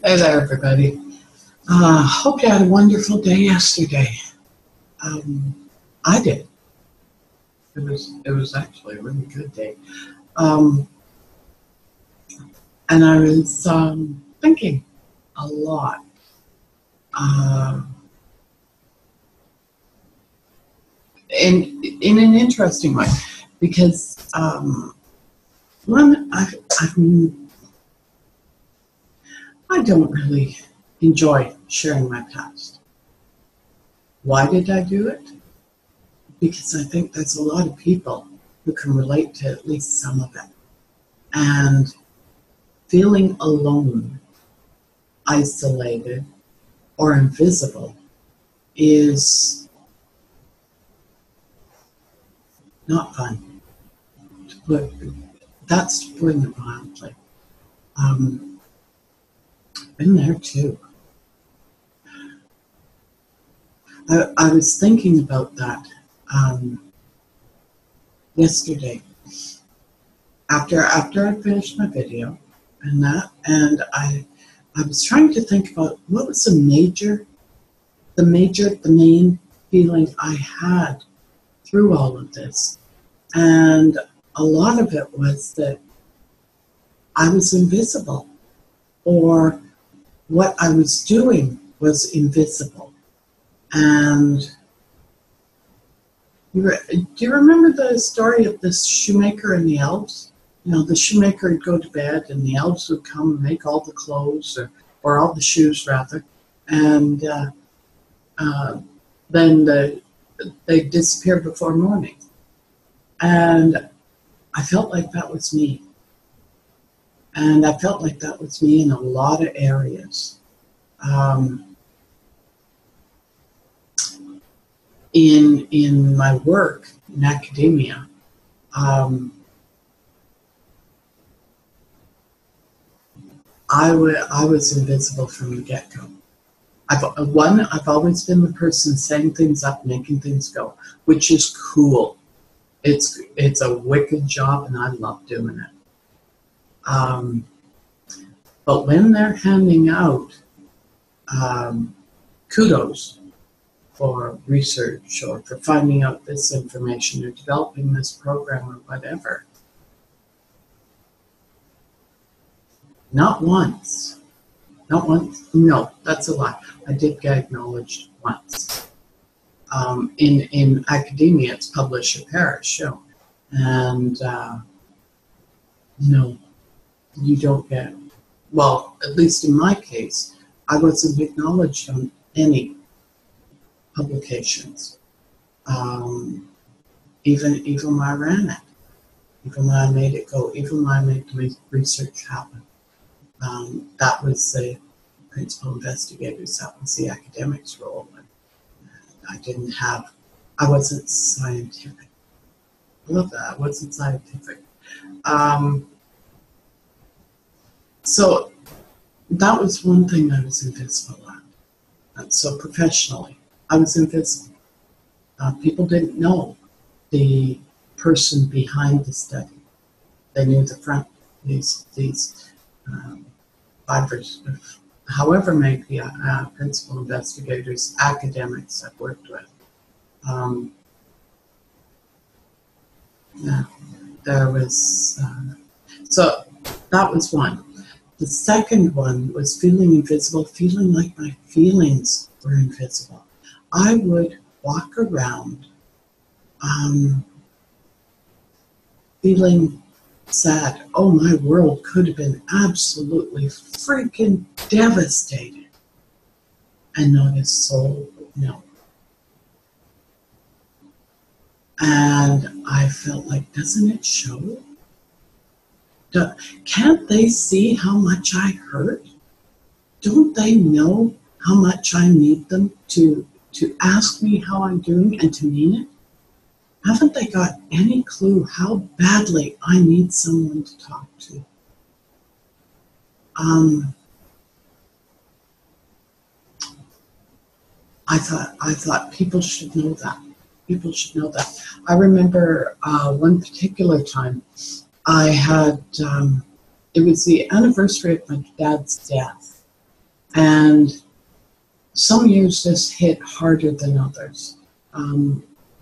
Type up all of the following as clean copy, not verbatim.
Hey there, everybody. Hope you had a wonderful day yesterday. I did. It was actually a really good day. Um, and I was thinking a lot. Uh, in an interesting way, because one, I don't really enjoy sharing my past. Why did I do it? Because I think there's a lot of people who can relate to at least some of it. And feeling alone, isolated, or invisible is not fun. That's putting it mildly. Been there too. I was thinking about that yesterday after I finished my video and I was trying to think about what was the main feeling I had through all of this. And a lot of it was that I was invisible, or what I was doing was invisible. And do you remember the story of the shoemaker and the elves? You know, the shoemaker would go to bed and the elves would come and make all the clothes, or all the shoes rather, and then they disappear before morning. And I felt like that was me. And I felt like that was me in a lot of areas. In my work in academia, I was invisible from the get-go. I've always been the person saying things up, making things go, which is cool. It's a wicked job, and I love doing it. But when they're handing out kudos for research or for finding out this information or developing this program or whatever, not once, no, that's a lie. I did get acknowledged once. In academia, it's publish or perish, and no, you don't get, well, at least in my case, I wasn't acknowledged on any publications, even when I ran it, even when I made it go, even when I made the research happen. That was the principal investigators, that was the academics' role. I wasn't scientific. I love that, I wasn't scientific. So that was one thing I was invisible at. And so professionally, I was invisible. People didn't know the person behind the study. They knew the front, these however many principal investigators, academics I've worked with. Yeah, there was, so that was one. The second one was feeling invisible, feeling like my feelings were invisible. I would walk around feeling sad. Oh, my world could have been absolutely freaking devastated. And not a soul would know. And I felt like, doesn't it show? Can't they see how much I hurt? Don't they know how much I need them to ask me how I'm doing and to mean it? Haven't they got any clue how badly I need someone to talk to? I thought people should know that. People should know that. I remember one particular time I had, it was the anniversary of my dad's death. And some years this hit harder than others.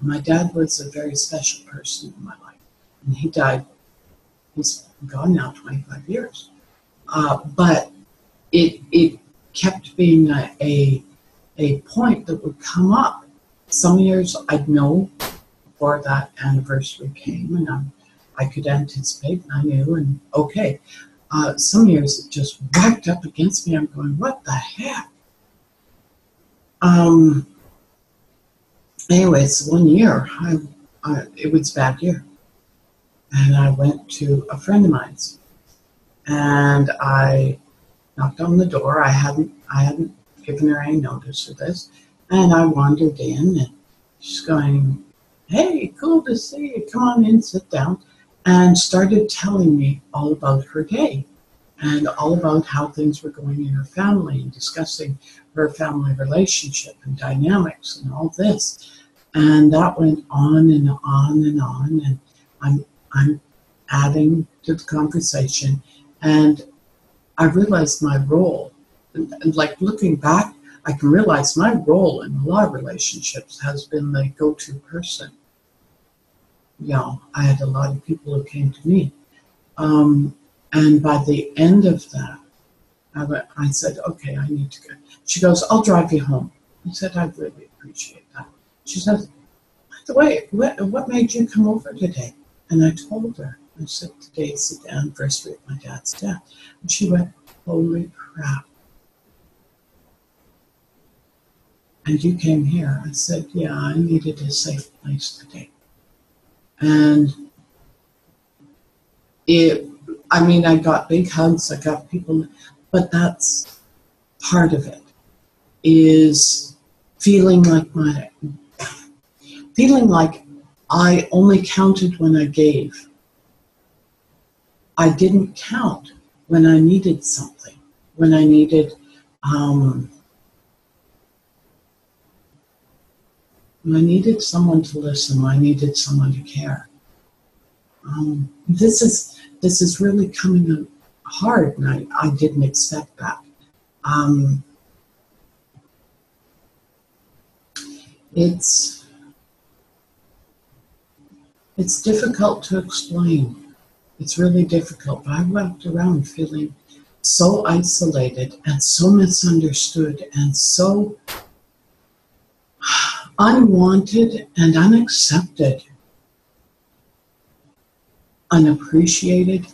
My dad was a very special person in my life, and he died. He's gone now 25 years. But it kept being a point that would come up. Some years I'd know before that anniversary came, and I could anticipate, and I knew, and okay. Some years it just whacked up against me. I'm going, what the heck? Anyways, one year, it was a bad year. And I went to a friend of mine's, and I knocked on the door. I hadn't given her any notice of this, and I wandered in, and she's going, "Hey, cool to see you. Come on in, sit down," and started telling me all about her day and all about how things were going in her family, and discussing her family relationship and dynamics and all this. And that went on and on and on, and I'm adding to the conversation, and I realized my role, and like looking back, I can realize my role in a lot of relationships has been the go-to person. I had a lot of people who came to me. And by the end of that, I said, okay, I need to go. She goes, I'll drive you home. I said, I really appreciate that. She says, by the way, what made you come over today? And I told her, I said, today's the anniversary of my dad's death. And she went, holy crap. And you came here. I said, yeah, I needed a safe place today. And I got big hugs, I got people, but that's part of it, is feeling like I only counted when I gave. I didn't count when I needed something, when I needed, someone to listen, I needed someone to care. This is really coming up hard, and I didn't expect that. It's difficult to explain. It's really difficult, but I walked around feeling so isolated and so misunderstood and so unwanted and unaccepted, unappreciated,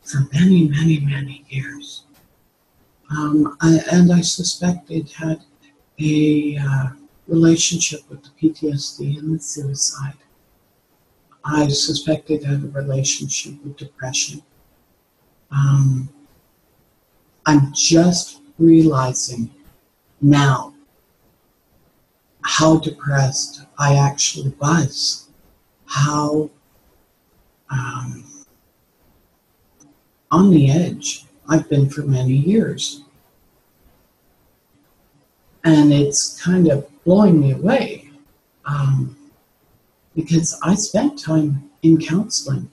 for many, many, many years. I suspect it had a relationship with the PTSD and the suicide. I suspect it had a relationship with depression. I'm just realizing now how depressed I actually was, how on the edge I've been for many years. And it's kind of blowing me away, because I spent time in counseling,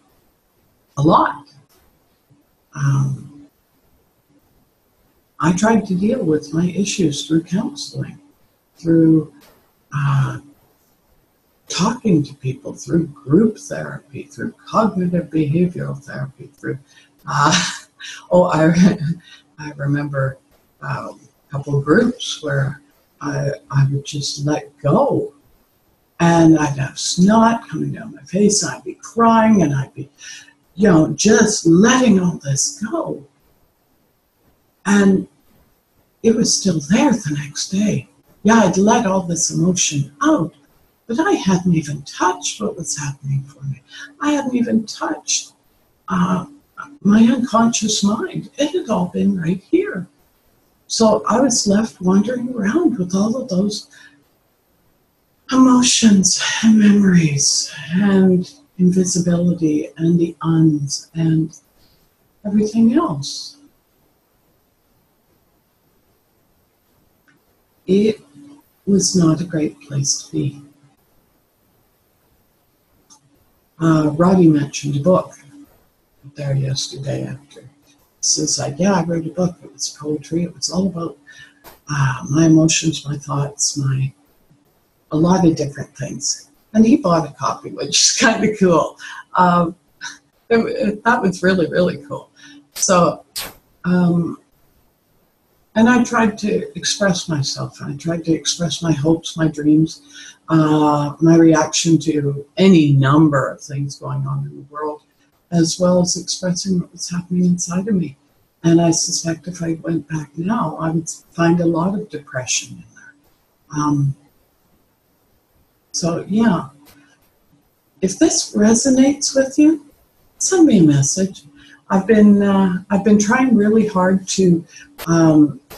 a lot. I tried to deal with my issues through counseling, through talking to people, through group therapy, through cognitive behavioral therapy, through, I remember a couple of groups where I would just let go, and I'd have snot coming down my face, and I'd be crying, and I'd be, just letting all this go. And it was still there the next day. Yeah, I'd let all this emotion out, but I hadn't even touched what was happening for me. I hadn't even touched my unconscious mind. It had all been right here. So I was left wandering around with all of those emotions and memories and invisibility and the uns and everything else. It was not a great place to be. Roddy mentioned a book there yesterday after suicide. Yeah, I wrote a book. It was poetry. It was all about my emotions, my thoughts, a lot of different things. And he bought a copy, which is kind of cool. That was really, really cool. So, and I tried to express myself. I tried to express my hopes, my dreams, my reaction to any number of things going on in the world, as well as expressing what was happening inside of me. And I suspect if I went back now, I would find a lot of depression in there. So yeah, if this resonates with you, send me a message. I've been trying really hard to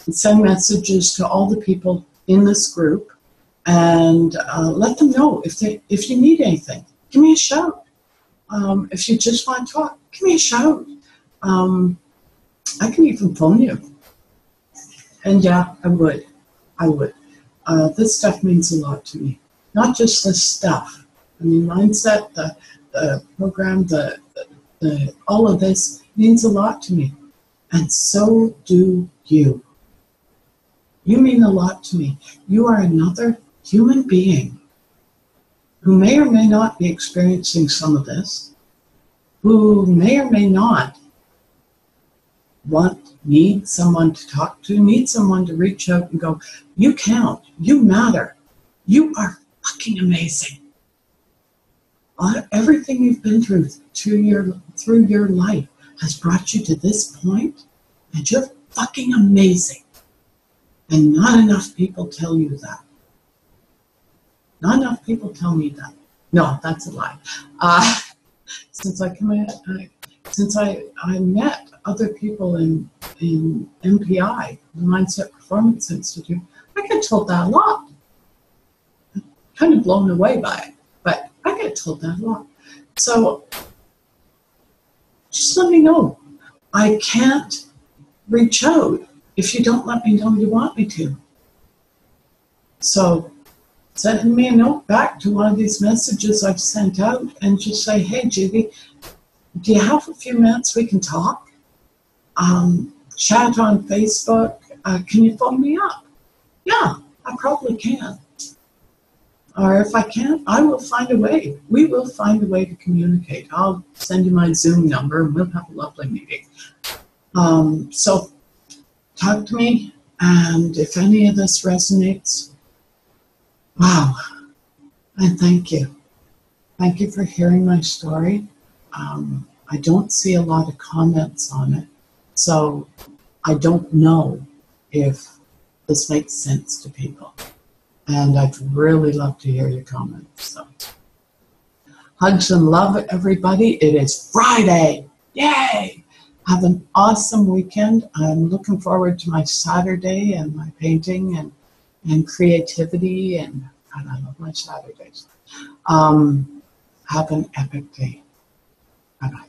send messages to all the people in this group and let them know if you need anything, give me a shout. If you just want to talk, give me a shout. I can even phone you. And yeah, I would. This stuff means a lot to me. Not just this stuff. I mean, mindset, the program, all of this means a lot to me. And so do you. You mean a lot to me. You are another human being who may or may not be experiencing some of this, who may or may not need someone to talk to, need someone to reach out and go, you count, you matter, you are fucking amazing. Everything you've been through your life has brought you to this point, and you're fucking amazing. And not enough people tell you that. Not enough people tell me that. No, that's a lie. Since I met other people in MPI, the Mindset Performance Institute, I get told that a lot. I'm kind of blown away by it, but I get told that a lot. So just let me know. I can't reach out if you don't let me know you want me to. So send me a note back to one of these messages I've sent out and just say, hey, Judy, do you have a few minutes we can talk? Chat on Facebook. Can you phone me up? Yeah, I probably can. Or if I can't, I will find a way. We will find a way to communicate. I'll send you my Zoom number and we'll have a lovely meeting. So talk to me, and if any of this resonates, wow, and thank you. Thank you for hearing my story. I don't see a lot of comments on it, so I don't know if this makes sense to people. And I'd really love to hear your comments. So, hugs and love, everybody. It is Friday. Yay! Have an awesome weekend. I'm looking forward to my Saturday and my painting and creativity. And God, I love my Saturdays. Have an epic day. Bye-bye.